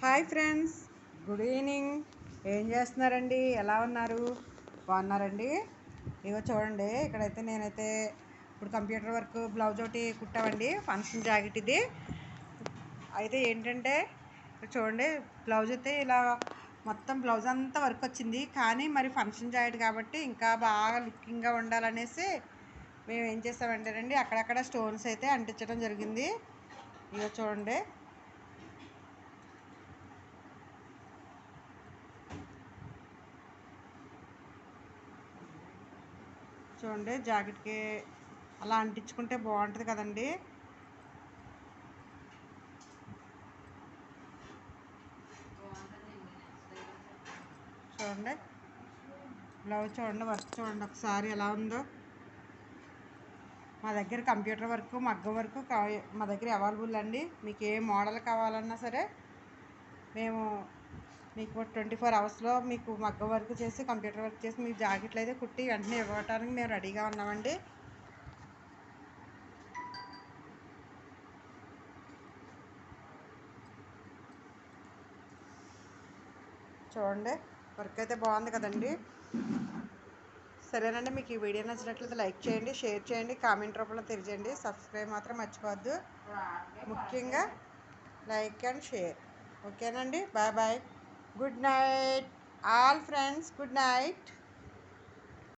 Hi friends, good evening. ఏం చేస్తున్నారండి? ఎలా ఉన్నారు? బాగున్నారండి? ఇగో చూడండి, ఇక్కడైతే నేనైతే ఇప్పుడు కంప్యూటర్ వర్క్ బ్లౌజ్ ఒకటి కుట్టామండి. ఫంక్షన్ జాకెట్ ఇది అయితే ఏంటంటే చూడండి, బ్లౌజ్ అయితే ఇలా మొత్తం బ్లౌజ్ అంతా వర్క్ వచ్చింది. కానీ మరి ఫంక్షన్ జాకెట్ కాబట్టి ఇంకా బాగా లుకింగ్గా ఉండాలనేసి మేము ఏం చేస్తామంటేనండి, అక్కడక్కడ స్టోన్స్ అయితే అంటించడం జరిగింది. ఇగో చూడండి, జాకెట్కి అలా అంటించుకుంటే బాగుంటుంది కదండి. చూడండి, బ్లౌజ్ చూడండి, వర్క్ చూడండి ఒకసారి ఎలా ఉందో. మా దగ్గర కంప్యూటర్ వర్క్, మగ్గం వర్క్ మా దగ్గర అవైలబుల్ అండి. మీకు ఏ మోడల్ కావాలన్నా సరే మేము మీకు 24 అవర్స్లో మీకు మగ్గం వర్క్ చేసి, కంప్యూటర్ వర్క్ చేసి, మీకు జాకెట్లు అయితే కుట్టి వెంటనే ఇవ్వటానికి మేము రెడీగా ఉన్నామండి. చూడండి, వర్క్ అయితే బాగుంది కదండి. సరేనండి, మీకు ఈ వీడియో నచ్చినట్లయితే లైక్ చేయండి, షేర్ చేయండి, కామెంట్ రూపంలో తెలియజేయండి. సబ్స్క్రైబ్ మాత్రం మర్చిపోవద్దు, ముఖ్యంగా లైక్ అండ్ షేర్. ఓకేనండి, bye bye, good night all friends, good night.